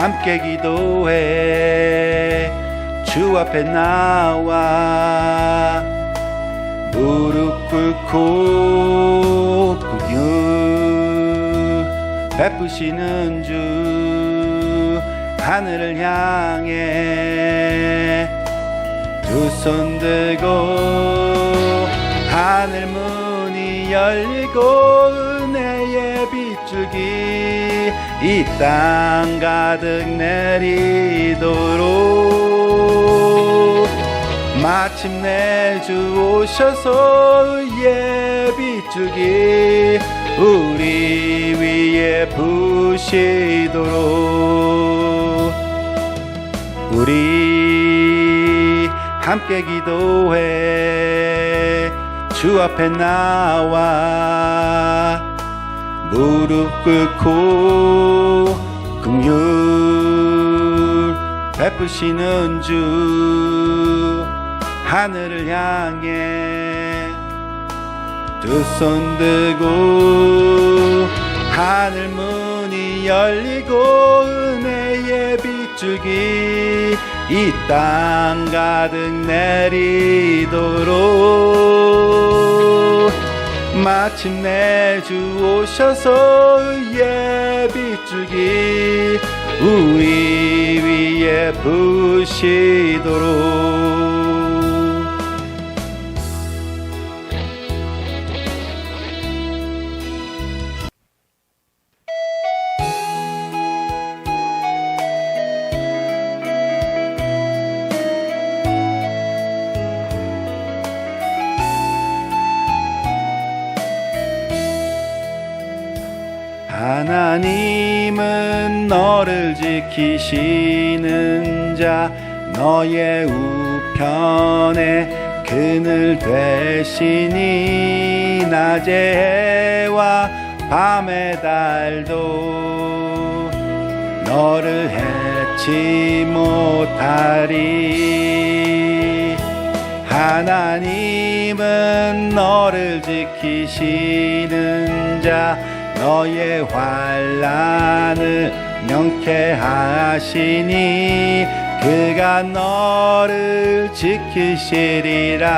함께 기도해 주 앞에 나와 무릎 꿇고 긍휼 베푸시는 주 하늘을 향해 두 손 들고 하늘 문이 열리고 은혜의 빗줄기 이 땅 가득 내리도록 마침내 주 오셔서 의의 빗줄기 우리 위에 부시도록 우리 함께 기도해 주 앞에 나와 무릎 꿇고 긍휼 베푸시는 주 하늘을 향해 두 손 들고 하늘 문이 열리고 은혜의 빗줄기 이 땅 가득 내리도록 마침내 주 오셔서 의의 빗줄기 우리 위에 부시도록 하나님은 너를 지키시는 자 너의 우편에 그늘 되시니 낮의 해와 밤의 달도 너를 해치 못하리 하나님은 너를 지키시는 자 너의 환난을 명쾌하시니 그가 너를 지키시리라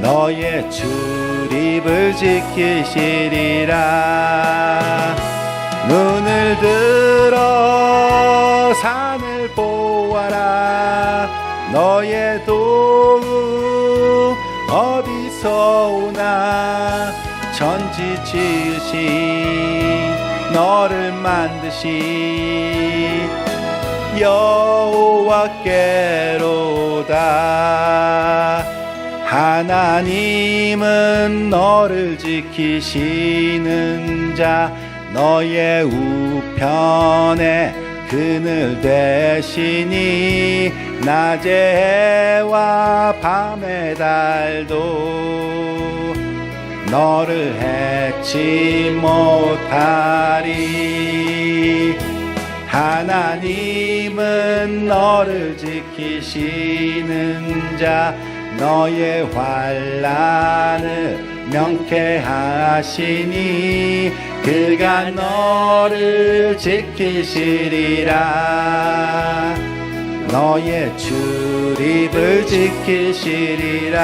너의 출입을 지키시리라 눈을 들어 산을 보아라 너의 도움 어디서 오나 천지 지으신 너를 만드신 여호와께로다 하나님은 너를 지키시는 자 너의 우편에 그늘 되시니 낮의 해와 밤의 달도 너를 해치 못하리 하나님은 너를 지키시는 자 너의 환난을 명쾌하시니 그가 너를 지키시리라 너의 출입을 지키시리라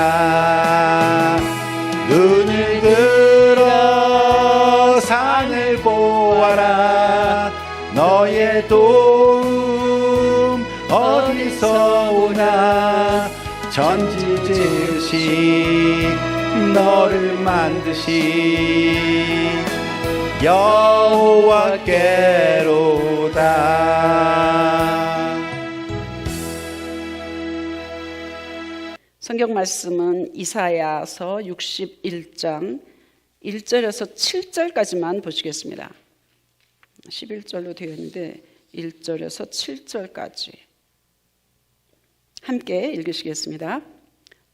눈을 들어 산을 보아라 너의 도움 어디서 오나 천지 지으신 너를 만드신 여호와께로다. 성경 말씀은 이사야서 61장 1절에서 7절까지만 보시겠습니다. 11절로 되어 있는데 1절에서 7절까지 함께 읽으시겠습니다.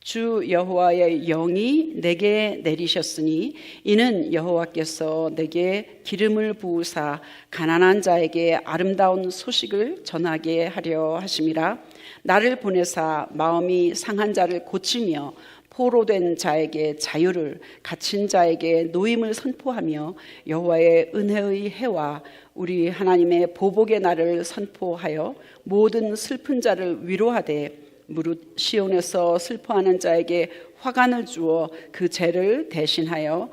주 여호와의 영이 내게 내리셨으니 이는 여호와께서 내게 기름을 부으사 가난한 자에게 아름다운 소식을 전하게 하려 하심이라. 나를 보내사 마음이 상한 자를 고치며 포로된 자에게 자유를, 갇힌 자에게 노임을 선포하며 여호와의 은혜의 해와 우리 하나님의 보복의 날을 선포하여 모든 슬픈 자를 위로하되 무릇 시온에서 슬퍼하는 자에게 화관을 주어 그 죄를 대신하여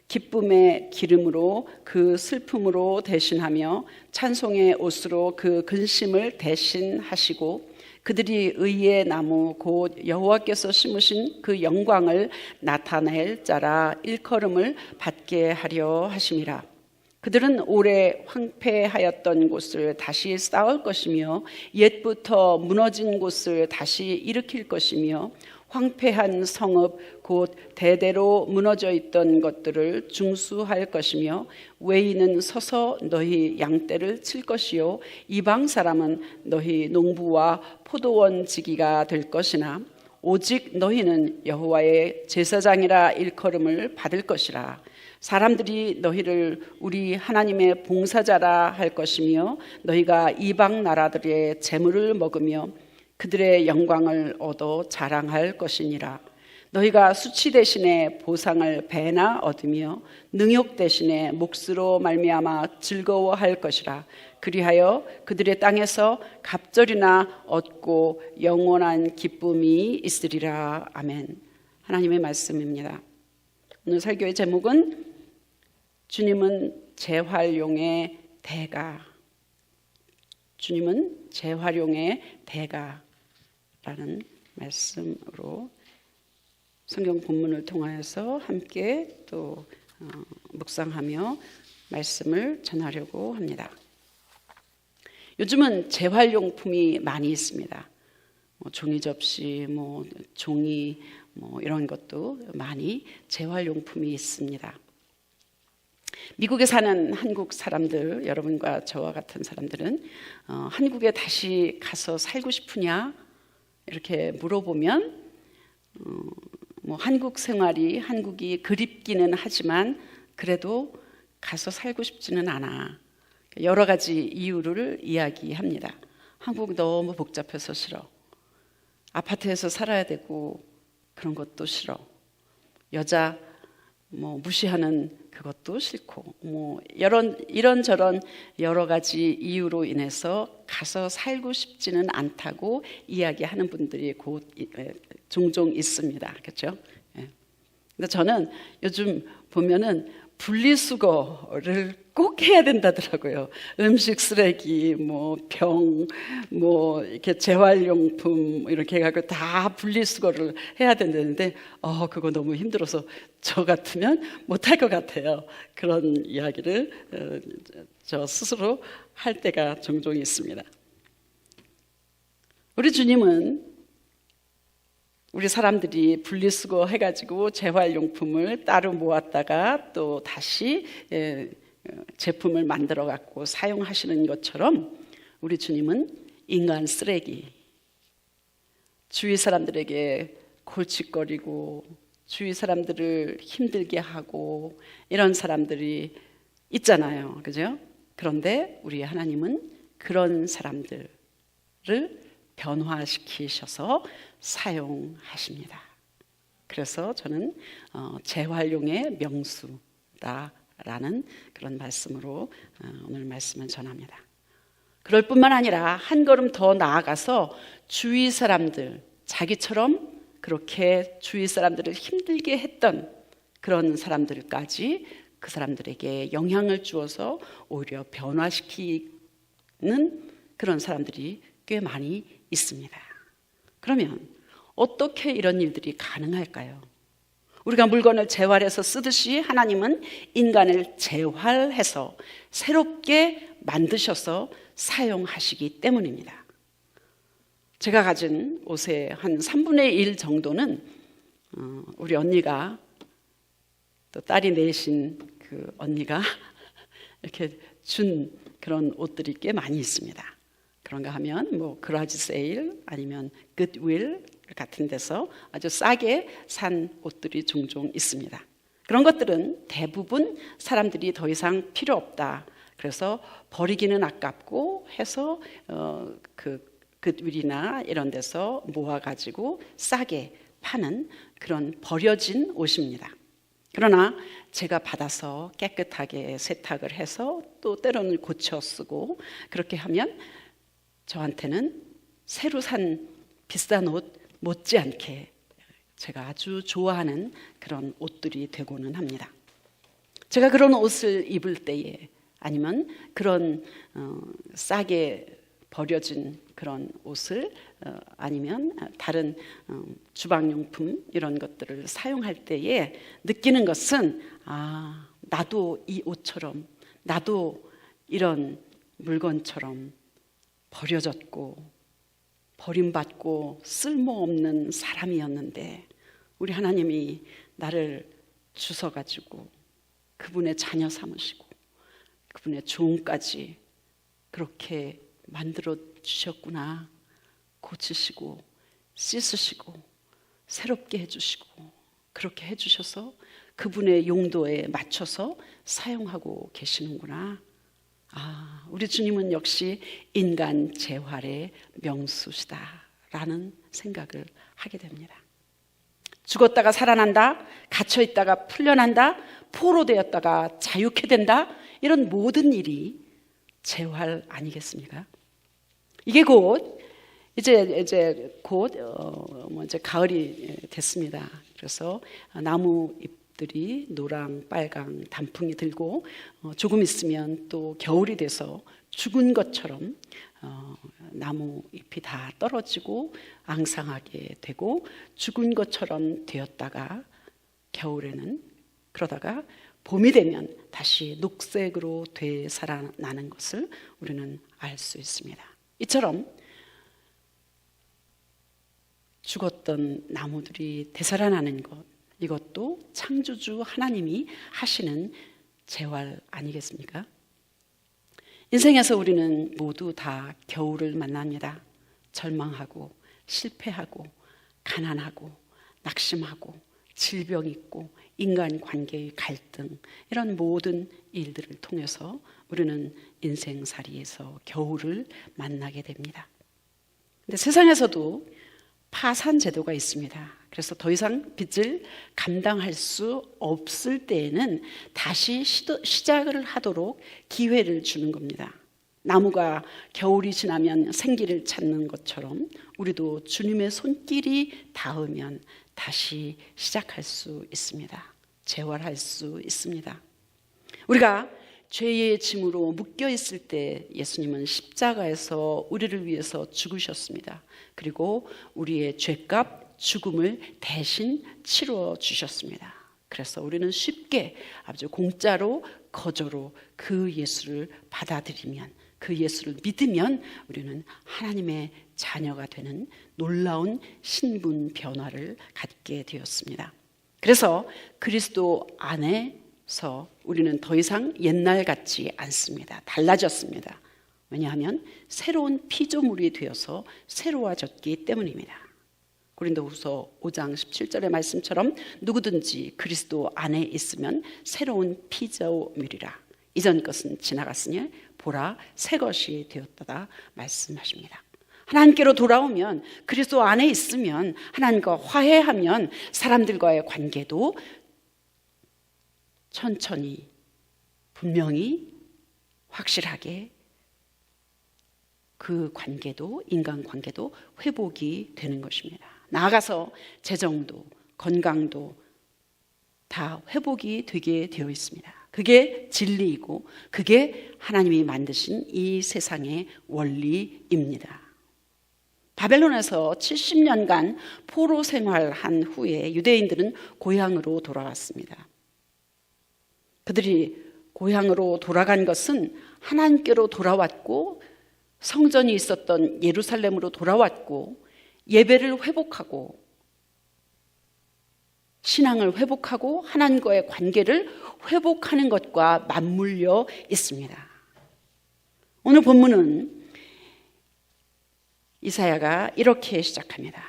기쁨의 기름으로 그 슬픔으로 대신하며 찬송의 옷으로 그 근심을 대신하시고 그들이 의의 나무 곧 여호와께서 심으신 그 영광을 나타낼 자라 일컬음을 받게 하려 하심이라. 그들은 오래 황폐하였던 곳을 다시 쌓을 것이며 옛부터 무너진 곳을 다시 일으킬 것이며 황폐한 성읍 곧 대대로 무너져 있던 것들을 중수할 것이며 외인은 서서 너희 양떼를 칠 것이요 이방 사람은 너희 농부와 포도원 지기가 될 것이나 오직 너희는 여호와의 제사장이라 일컬음을 받을 것이라. 사람들이 너희를 우리 하나님의 봉사자라 할 것이며 너희가 이방 나라들의 재물을 먹으며 그들의 영광을 얻어 자랑할 것이니라. 너희가 수치 대신에 보상을 배나 얻으며 능욕 대신에 몫으로 말미암아 즐거워할 것이라. 그리하여 그들의 땅에서 갑절이나 얻고 영원한 기쁨이 있으리라. 아멘. 하나님의 말씀입니다. 오늘 설교의 제목은 주님은 재활용의 대가. 주님은 재활용의 대가라는 말씀으로 성경 본문을 통하여서 함께 또 묵상하며 말씀을 전하려고 합니다. 요즘은 재활용품이 많이 있습니다. 종이 접시, 종이 이런 것도 많이 재활용품이 있습니다. 미국에 사는 한국 사람들, 여러분과 저와 같은 사람들은 한국에 다시 가서 살고 싶으냐 이렇게 물어보면 한국 생활이 한국이 그립기는 하지만 그래도 가서 살고 싶지는 않아. 여러 가지 이유를 이야기합니다. 한국 너무 복잡해서 싫어. 아파트에서 살아야 되고 그런 것도 싫어. 여자 무시하는 그것도 싫고 이런저런 여러 가지 이유로 인해서 가서 살고 싶지는 않다고 이야기하는 분들이 종종 있습니다. 그렇죠? 근데 저는 요즘 보면은 분리수거를 꼭 해야 된다더라고요. 음식 쓰레기, 병, 이렇게 재활용품 이렇게 해가지고 다 분리수거를 해야 된다는데, 그거 너무 힘들어서 저 같으면 못할 것 같아요. 그런 이야기를 저 스스로 할 때가 종종 있습니다. 우리 주님은 우리 사람들이 분리수거 해가지고 재활용품을 따로 모았다가 또 다시 제품을 만들어 갖고 사용하시는 것처럼 우리 주님은 인간 쓰레기, 주위 사람들에게 골칫거리고 주위 사람들을 힘들게 하고 이런 사람들이 있잖아요. 그죠? 그런데 우리 하나님은 그런 사람들을 변화시키셔서 사용하십니다. 그래서 저는 재활용의 명수다라는 그런 말씀으로 오늘 말씀을 전합니다. 그럴 뿐만 아니라 한 걸음 더 나아가서 주위 사람들, 자기처럼 그렇게 주위 사람들을 힘들게 했던 그런 사람들까지 그 사람들에게 영향을 주어서 오히려 변화시키는 그런 사람들이 꽤 많이 있습니다. 그러면 어떻게 이런 일들이 가능할까요? 우리가 물건을 재활해서 쓰듯이 하나님은 인간을 재활해서 새롭게 만드셔서 사용하시기 때문입니다. 제가 가진 옷의 한 3분의 1 정도는 우리 언니가 또 딸이 내신 그 언니가 이렇게 준 그런 옷들이 꽤 많이 있습니다. 그런가 하면 그라지 세일 아니면 굿윌 같은 데서 아주 싸게 산 옷들이 종종 있습니다. 그런 것들은 대부분 사람들이 더 이상 필요 없다. 그래서 버리기는 아깝고 해서 그 굿윌이나 이런 데서 모아가지고 싸게 파는 그런 버려진 옷입니다. 그러나 제가 받아서 깨끗하게 세탁을 해서 또 때로는 고쳐 쓰고 그렇게 하면 저한테는 새로 산 비싼 옷 못지않게 제가 아주 좋아하는 그런 옷들이 되고는 합니다. 제가 그런 옷을 입을 때에 아니면 그런 싸게 버려진 그런 옷을 아니면 다른 주방용품 이런 것들을 사용할 때에 느끼는 것은 나도 이 옷처럼 나도 이런 물건처럼 버려졌고 버림받고 쓸모없는 사람이었는데 우리 하나님이 나를 주셔가지고 그분의 자녀 삼으시고 그분의 종까지 그렇게 만들어 주셨구나. 고치시고 씻으시고 새롭게 해주시고 그렇게 해주셔서 그분의 용도에 맞춰서 사용하고 계시는구나. 우리 주님은 역시 인간 재활의 명수시다라는 생각을 하게 됩니다. 죽었다가 살아난다, 갇혀있다가 풀려난다, 포로되었다가 자유케 된다, 이런 모든 일이 재활 아니겠습니까? 이게 곧 이제 곧 이제 가을이 됐습니다. 그래서 나무 잎들이 노랑, 빨강, 단풍이 들고 조금 있으면 또 겨울이 돼서 죽은 것처럼 나무 잎이 다 떨어지고 앙상하게 되고 죽은 것처럼 되었다가 겨울에는 그러다가 봄이 되면 다시 녹색으로 되살아나는 것을 우리는 알 수 있습니다. 이처럼 죽었던 나무들이 되살아나는 것, 이것도 창조주 하나님이 하시는 재활 아니겠습니까? 인생에서 우리는 모두 다 겨울을 만납니다. 절망하고 실패하고 가난하고 낙심하고 질병 있고 인간관계의 갈등, 이런 모든 일들을 통해서 우리는 인생살이에서 겨울을 만나게 됩니다. 근데 세상에서도 파산 제도가 있습니다. 그래서 더 이상 빚을 감당할 수 없을 때에는 다시 시작을 하도록 기회를 주는 겁니다. 나무가 겨울이 지나면 생기를 찾는 것처럼 우리도 주님의 손길이 닿으면 다시 시작할 수 있습니다. 재활할 수 있습니다. 우리가 죄의 짐으로 묶여 있을 때 예수님은 십자가에서 우리를 위해서 죽으셨습니다. 그리고 우리의 죄값 죽음을 대신 치러 주셨습니다. 그래서 우리는 쉽게 아주 공짜로 거저로 그 예수를 받아들이면, 그 예수를 믿으면 우리는 하나님의 자녀가 되는 놀라운 신분 변화를 갖게 되었습니다. 그래서 그리스도 안에서 우리는 더 이상 옛날 같지 않습니다. 달라졌습니다. 왜냐하면 새로운 피조물이 되어서 새로워졌기 때문입니다. 고린도후서 5장 17절의 말씀처럼 누구든지 그리스도 안에 있으면 새로운 피조물이라. 이전 것은 지나갔으니 보라 새 것이 되었다 말씀하십니다. 하나님께로 돌아오면, 그리스도 안에 있으면, 하나님과 화해하면 사람들과의 관계도 천천히 분명히 확실하게 그 관계도, 인간관계도 회복이 되는 것입니다. 나아가서 재정도 건강도 다 회복이 되게 되어 있습니다. 그게 진리이고 그게 하나님이 만드신 이 세상의 원리입니다. 바벨론에서 70년간 포로 생활한 후에 유대인들은 고향으로 돌아왔습니다. 그들이 고향으로 돌아간 것은 하나님께로 돌아왔고 성전이 있었던 예루살렘으로 돌아왔고 예배를 회복하고 신앙을 회복하고 하나님과의 관계를 회복하는 것과 맞물려 있습니다. 오늘 본문은 이사야가 이렇게 시작합니다.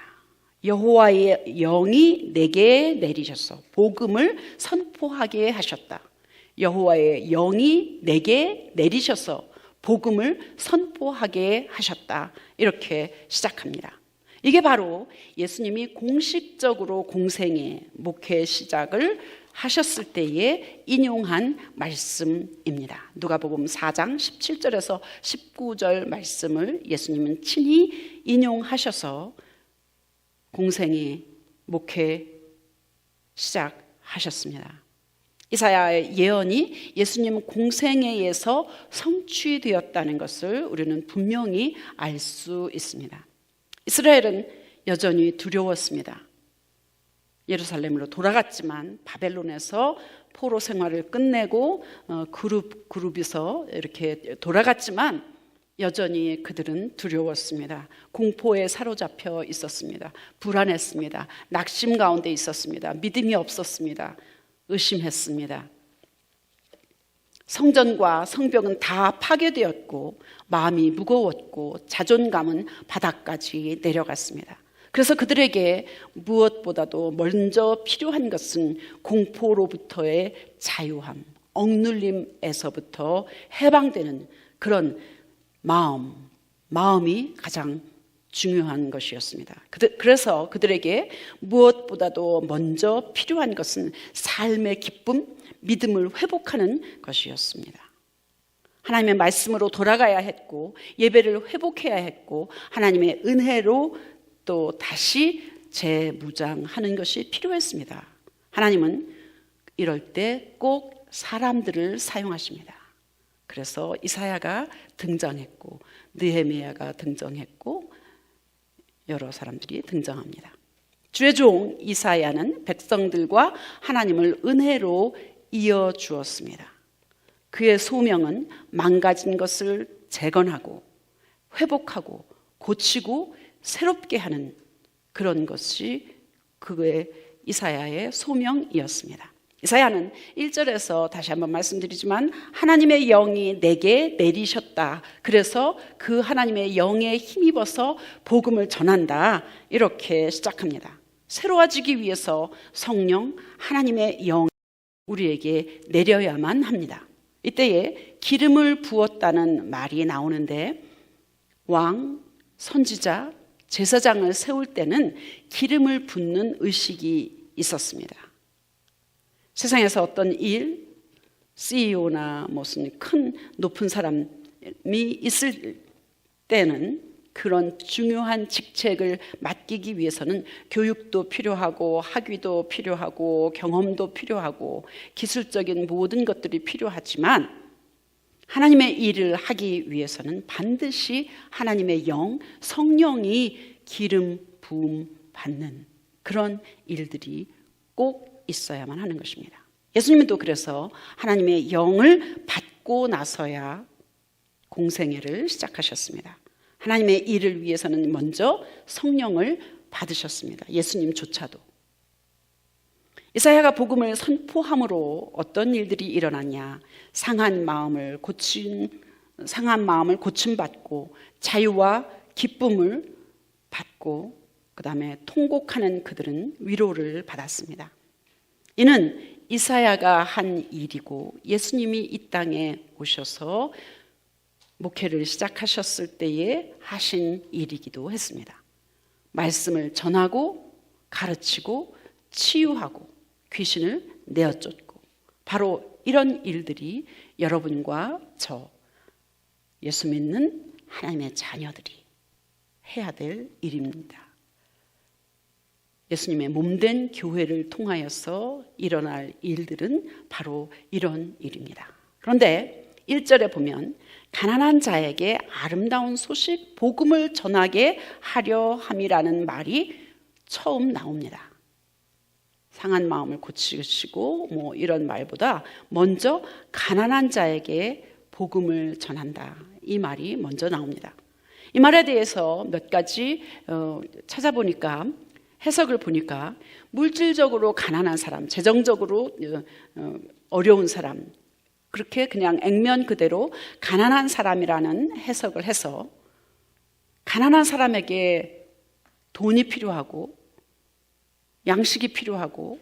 여호와의 영이 내게 내리셔서 복음을 선포하게 하셨다. 여호와의 영이 내게 내리셔서 복음을 선포하게 하셨다. 이렇게 시작합니다. 이게 바로 예수님이 공식적으로 공생의 목회 시작을 하셨을 때에 인용한 말씀입니다. 누가복음 4장 17절에서 19절 말씀을 예수님은 친히 인용하셔서 공생의 목회 시작하셨습니다. 이사야의 예언이 예수님 공생애에서 성취되었다는 것을 우리는 분명히 알 수 있습니다. 이스라엘은 여전히 두려웠습니다. 예루살렘으로 돌아갔지만 바벨론에서 포로 생활을 끝내고 그룹이서 이렇게 돌아갔지만 여전히 그들은 두려웠습니다. 공포에 사로잡혀 있었습니다. 불안했습니다. 낙심 가운데 있었습니다. 믿음이 없었습니다. 의심했습니다. 성전과 성벽은 다 파괴되었고 마음이 무거웠고 자존감은 바닥까지 내려갔습니다. 그래서 그들에게 무엇보다도 먼저 필요한 것은 공포로부터의 자유함, 억눌림에서부터 해방되는 그런 마음이 가장 중요한 것이었습니다. 그래서 그들에게 무엇보다도 먼저 필요한 것은 삶의 기쁨, 믿음을 회복하는 것이었습니다. 하나님의 말씀으로 돌아가야 했고 예배를 회복해야 했고 하나님의 은혜로 또 다시 재무장하는 것이 필요했습니다. 하나님은 이럴 때 꼭 사람들을 사용하십니다. 그래서 이사야가 등장했고 느헤미야가 등장했고 여러 사람들이 등장합니다. 주의 종 이사야는 백성들과 하나님을 은혜로 이어주었습니다. 그의 소명은 망가진 것을 재건하고 회복하고 고치고 새롭게 하는 그런 것이 그의 이사야의 소명이었습니다. 이사야는 1절에서 다시 한번 말씀드리지만 하나님의 영이 내게 내리셨다. 그래서 그 하나님의 영에 힘입어서 복음을 전한다. 이렇게 시작합니다. 새로워지기 위해서 성령 하나님의 영 우리에게 내려야만 합니다. 이때에 기름을 부었다는 말이 나오는데 왕, 선지자, 제사장을 세울 때는 기름을 붓는 의식이 있었습니다. 세상에서 어떤 일, CEO나 무슨 큰 높은 사람이 있을 때는 그런 중요한 직책을 맡기기 위해서는 교육도 필요하고 학위도 필요하고 경험도 필요하고 기술적인 모든 것들이 필요하지만 하나님의 일을 하기 위해서는 반드시 하나님의 영, 성령이 기름 부음 받는 그런 일들이 꼭 있어야만 하는 것입니다. 예수님도 그래서 하나님의 영을 받고 나서야 공생애를 시작하셨습니다. 하나님의 일을 위해서는 먼저 성령을 받으셨습니다. 예수님조차도. 이사야가 복음을 선포함으로 어떤 일들이 일어났냐? 상한 마음을 고침받고 자유와 기쁨을 받고 그 다음에 통곡하는 그들은 위로를 받았습니다. 이는 이사야가 한 일이고 예수님이 이 땅에 오셔서 목회를 시작하셨을 때에 하신 일이기도 했습니다. 말씀을 전하고 가르치고 치유하고 귀신을 내어쫓고 바로 이런 일들이 여러분과 저 예수 믿는 하나님의 자녀들이 해야 될 일입니다. 예수님의 몸된 교회를 통하여서 일어날 일들은 바로 이런 일입니다. 그런데 1절에 보면 가난한 자에게 아름다운 소식, 복음을 전하게 하려 함이라는 말이 처음 나옵니다. 상한 마음을 고치시고 이런 말보다 먼저 가난한 자에게 복음을 전한다. 이 말이 먼저 나옵니다. 이 말에 대해서 몇 가지 찾아보니까 해석을 보니까 물질적으로 가난한 사람, 재정적으로 어려운 사람 그렇게 그냥 액면 그대로 가난한 사람이라는 해석을 해서 가난한 사람에게 돈이 필요하고 양식이 필요하고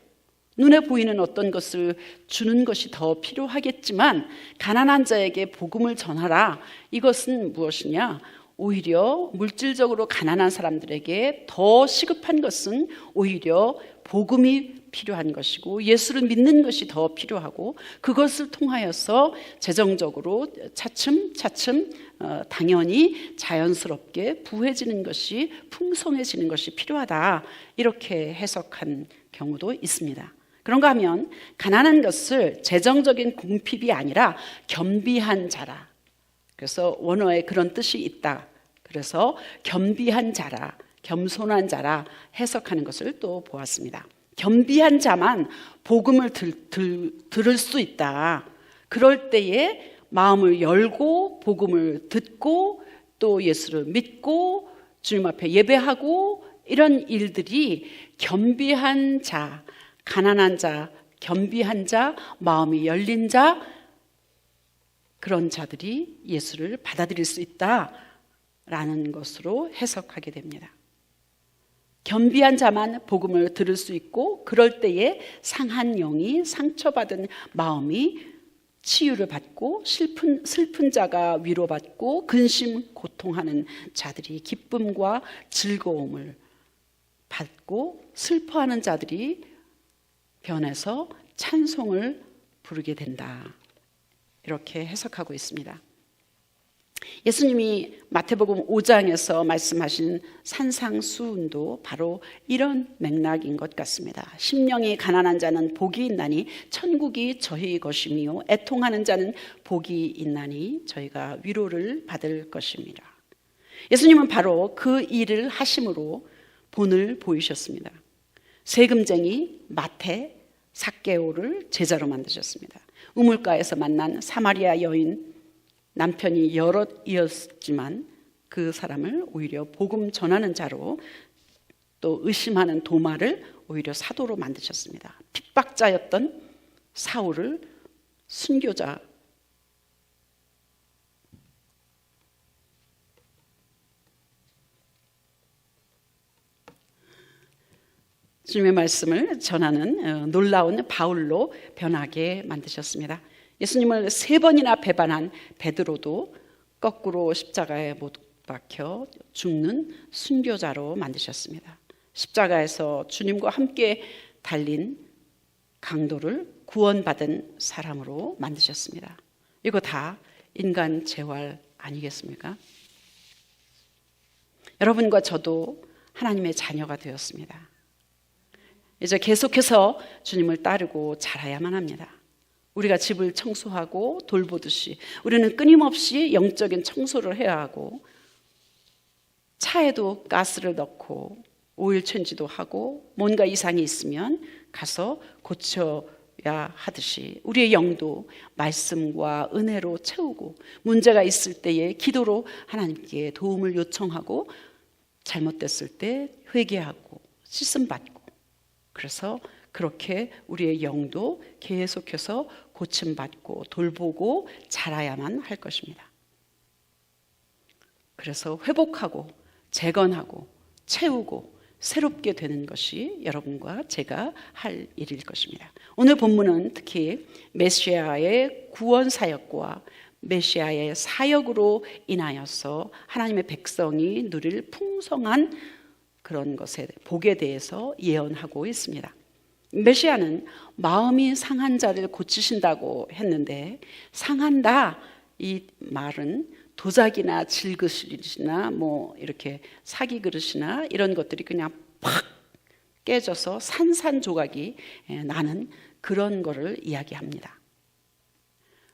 눈에 보이는 어떤 것을 주는 것이 더 필요하겠지만 가난한 자에게 복음을 전하라. 이것은 무엇이냐? 오히려 물질적으로 가난한 사람들에게 더 시급한 것은 오히려 복음이 필요한 것이고 예수를 믿는 것이 더 필요하고 그것을 통하여서 재정적으로 차츰차츰 당연히 자연스럽게 부해지는 것이 풍성해지는 것이 필요하다 이렇게 해석한 경우도 있습니다. 그런가 하면 가난한 것을 재정적인 궁핍이 아니라 겸비한 자라. 그래서 원어에 그런 뜻이 있다. 그래서 겸비한 자라, 겸손한 자라 해석하는 것을 또 보았습니다. 겸비한 자만 복음을 들을 수 있다. 그럴 때에 마음을 열고 복음을 듣고 또 예수를 믿고 주님 앞에 예배하고 이런 일들이 겸비한 자, 가난한 자, 겸비한 자, 마음이 열린 자 그런 자들이 예수를 받아들일 수 있다라는 것으로 해석하게 됩니다. 겸비한 자만 복음을 들을 수 있고 그럴 때에 상한 영이 상처받은 마음이 치유를 받고 슬픈 자가 위로받고 근심 고통하는 자들이 기쁨과 즐거움을 받고 슬퍼하는 자들이 변해서 찬송을 부르게 된다. 이렇게 해석하고 있습니다. 예수님이 마태복음 5장에서 말씀하신 산상수훈도 바로 이런 맥락인 것 같습니다. 심령이 가난한 자는 복이 있나니 천국이 저희 것이며 애통하는 자는 복이 있나니 저희가 위로를 받을 것입니다. 예수님은 바로 그 일을 하심으로 본을 보이셨습니다. 세금쟁이 마태, 삭개오를 제자로 만드셨습니다. 우물가에서 만난 사마리아 여인, 남편이 여럿이었지만 그 사람을 오히려 복음 전하는 자로 또 의심하는 도마를 오히려 사도로 만드셨습니다. 핍박자였던 사울을 순교자, 주님의 말씀을 전하는 놀라운 바울로 변하게 만드셨습니다. 예수님을 3번이나 배반한 베드로도 거꾸로 십자가에 못 박혀 죽는 순교자로 만드셨습니다. 십자가에서 주님과 함께 달린 강도를 구원받은 사람으로 만드셨습니다. 이거 다 인간 재활 아니겠습니까? 여러분과 저도 하나님의 자녀가 되었습니다. 이제 계속해서 주님을 따르고 자라야만 합니다. 우리가 집을 청소하고 돌보듯이 우리는 끊임없이 영적인 청소를 해야 하고 차에도 가스를 넣고 오일 체인지도 하고 뭔가 이상이 있으면 가서 고쳐야 하듯이 우리의 영도 말씀과 은혜로 채우고 문제가 있을 때에 기도로 하나님께 도움을 요청하고 잘못됐을 때 회개하고 씻음받고 그래서 그렇게 우리의 영도 계속해서 고침받고 돌보고 자라야만 할 것입니다. 그래서 회복하고 재건하고 채우고 새롭게 되는 것이 여러분과 제가 할 일일 것입니다. 오늘 본문은 특히 메시아의 구원 사역과 메시아의 사역으로 인하여서 하나님의 백성이 누릴 풍성한 그런 것에 복에 대해서 예언하고 있습니다. 메시아는 마음이 상한 자를 고치신다고 했는데 상한다 이 말은 도자기나 질그릇이나 뭐 이렇게 사기 그릇이나 이런 것들이 그냥 팍 깨져서 산산조각이 나는 그런 거를 이야기합니다.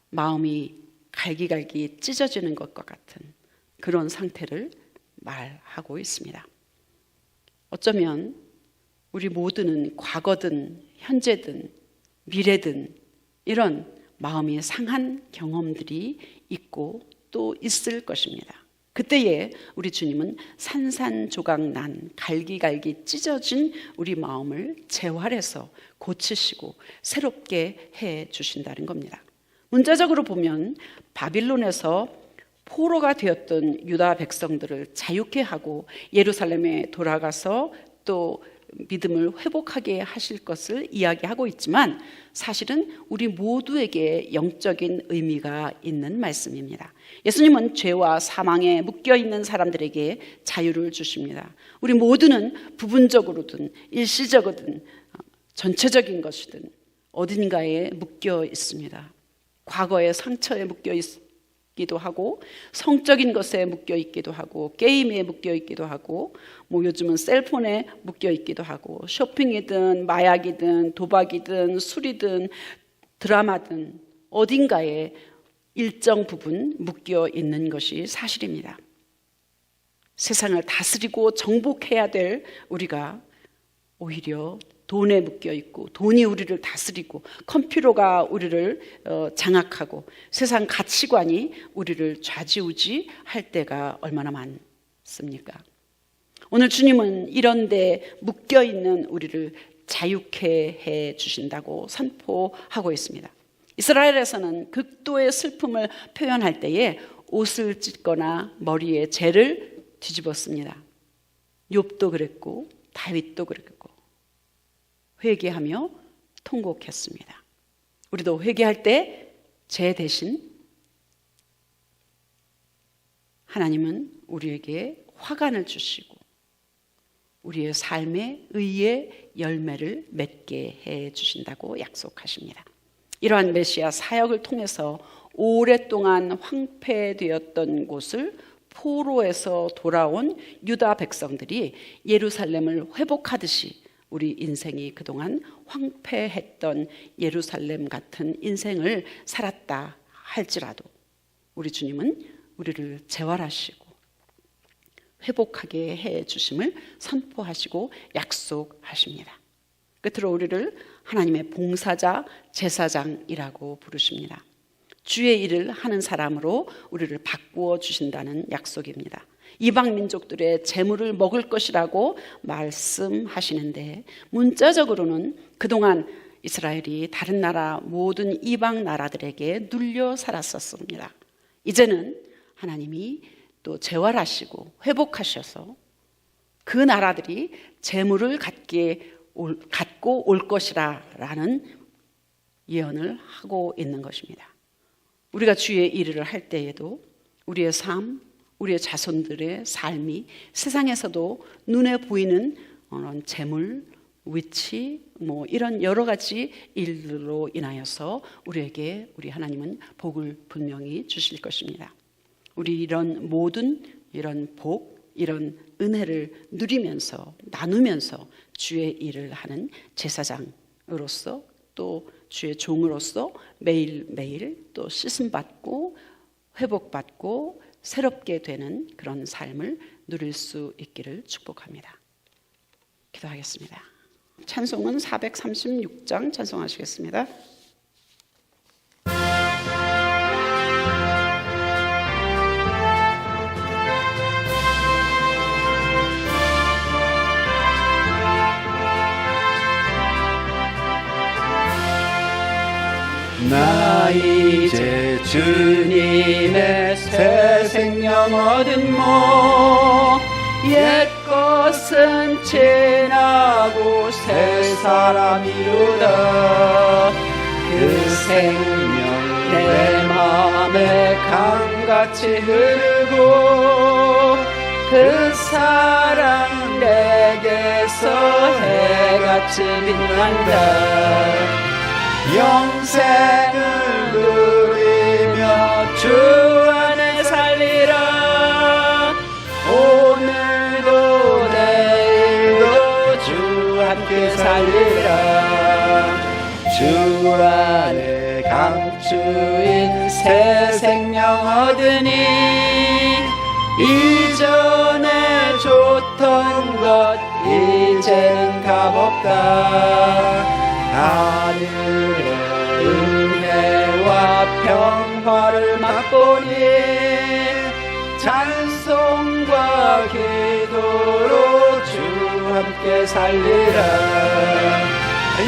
마음이 갈기갈기 찢어지는 것과 같은 그런 상태를 말하고 있습니다. 어쩌면 우리 모두는 과거든 현재든 미래든 이런 마음이 상한 경험들이 있고 또 있을 것입니다. 그때에 우리 주님은 산산조각 난 갈기갈기 찢어진 우리 마음을 재활해서 고치시고 새롭게 해 주신다는 겁니다. 문자적으로 보면 바빌론에서 포로가 되었던 유다 백성들을 자유케 하고 예루살렘에 돌아가서 또 믿음을 회복하게 하실 것을 이야기하고 있지만 사실은 우리 모두에게 영적인 의미가 있는 말씀입니다. 예수님은 죄와 사망에 묶여있는 사람들에게 자유를 주십니다. 우리 모두는 부분적으로든 일시적이든 전체적인 것이든 어딘가에 묶여 있습니다. 과거의 상처에 묶여 있기도 하고, 성적인 것에 묶여 있기도 하고, 게임에 묶여 있기도 하고, 요즘은 셀폰에 묶여 있기도 하고, 쇼핑이든 마약이든 도박이든 술이든 드라마든 어딘가에 일정 부분 묶여 있는 것이 사실입니다. 세상을 다스리고 정복해야 될 우리가 오히려 돈에 묶여 있고, 돈이 우리를 다스리고, 컴퓨터가 우리를 장악하고, 세상 가치관이 우리를 좌지우지할 때가 얼마나 많습니까? 오늘 주님은 이런 데 묶여 있는 우리를 자유케 해 주신다고 선포하고 있습니다. 이스라엘에서는 극도의 슬픔을 표현할 때에 옷을 찢거나 머리에 재를 뒤집었습니다. 욥도 그랬고 다윗도 그랬고 회개하며 통곡했습니다. 우리도 회개할 때 제 대신 하나님은 우리에게 화관을 주시고 우리의 삶의 의의 열매를 맺게 해 주신다고 약속하십니다. 이러한 메시아 사역을 통해서 오랫동안 황폐되었던 곳을 포로에서 돌아온 유다 백성들이 예루살렘을 회복하듯이 우리 인생이 그동안 황폐했던 예루살렘 같은 인생을 살았다 할지라도 우리 주님은 우리를 재활하시고 회복하게 해 주심을 선포하시고 약속하십니다. 끝으로 우리를 하나님의 봉사자, 제사장이라고 부르십니다. 주의 일을 하는 사람으로 우리를 바꾸어 주신다는 약속입니다. 이방 민족들의 재물을 먹을 것이라고 말씀하시는데 문자적으로는 그동안 이스라엘이 다른 나라 모든 이방 나라들에게 눌려 살았었습니다. 이제는 하나님이 또 재활하시고 회복하셔서 그 나라들이 재물을 갖고 올 것이라는 예언을 하고 있는 것입니다. 우리가 주의 일을 할 때에도 우리의 삶, 우리의 자손들의 삶이 세상에서도 눈에 보이는 재물, 위치, 이런 여러 가지 일들로 인하여서 우리에게 우리 하나님은 복을 분명히 주실 것입니다. 우리 이런 모든 이런 복, 이런 은혜를 누리면서 나누면서 주의 일을 하는 제사장으로서 또 주의 종으로서 매일매일 또 씻음받고 회복받고 새롭게 되는 그런 삶을 누릴 수 있기를 축복합니다. 기도하겠습니다. 찬송은 436장 찬송하시겠습니다. 나 이제 주님의 새 생명 얻은 몸 옛 것은 지나고 새 사람이로다 그 생명 내 맘에 강같이 흐르고 그 사랑 내게서 해같이 빛난다 영생을 누리며 주 안에 살리라 오늘도 내일도 주 함께 살리라 주 안에 감추인 새 생명 얻으니 이전에 좋던 것 이제는 값없다 하늘의 은혜와 평화를 맛보니 찬송과 기도로 주 함께 살리라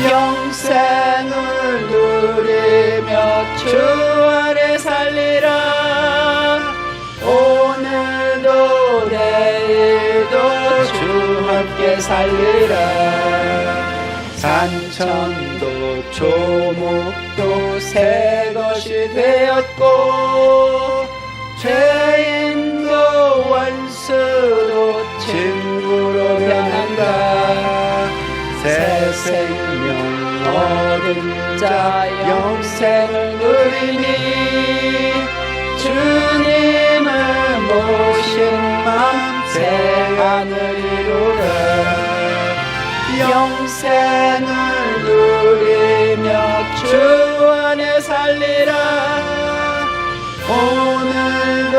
영생을 누리며 주 안에 살리라 오늘도 내일도 주 함께 살리라 산천도 조목도 새 것이 되었고 죄인도 원수도 친구로 변한다. 새 생명 얻은 자 영생을 누리니 주님을 모신 맘 새 하늘 이루라. 영생을 누리며 주 안에 살리라. 오늘도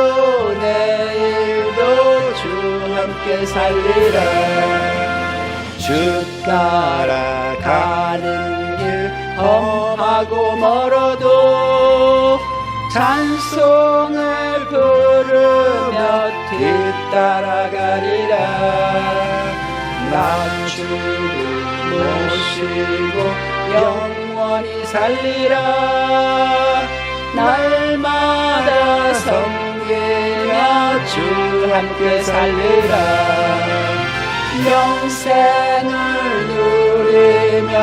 내일도 주 함께 살리라. 주 따라가는 길 험하고 멀어도 찬송을 부르며 뒤따라가리라. 나 주를 모시고 영원히 살리라. 날마다 섬기며 주 함께 살리라. 영생을 누리며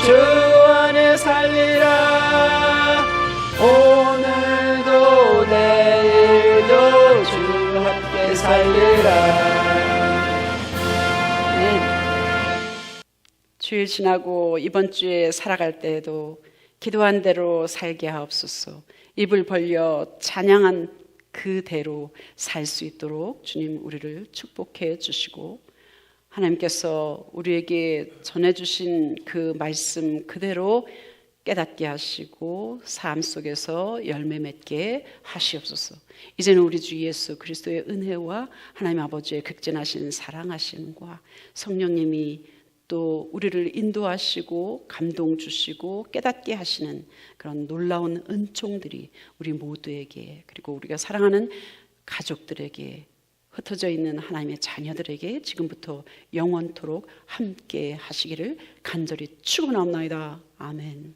주 안에 살리라. 오늘도 내일도 주 함께 살리라. 주일 지나고 이번 주에 살아갈 때에도 기도한 대로 살게 하옵소서. 입을 벌려 찬양한 그대로 살 수 있도록 주님 우리를 축복해 주시고, 하나님께서 우리에게 전해주신 그 말씀 그대로 깨닫게 하시고 삶 속에서 열매 맺게 하시옵소서. 이제는 우리 주 예수 그리스도의 은혜와 하나님 아버지의 극진하신 사랑하심과 성령님이 또 우리를 인도하시고 감동 주시고 깨닫게 하시는 그런 놀라운 은총들이 우리 모두에게, 그리고 우리가 사랑하는 가족들에게, 흩어져 있는 하나님의 자녀들에게 지금부터 영원토록 함께 하시기를 간절히 축원하옵나이다. 아멘.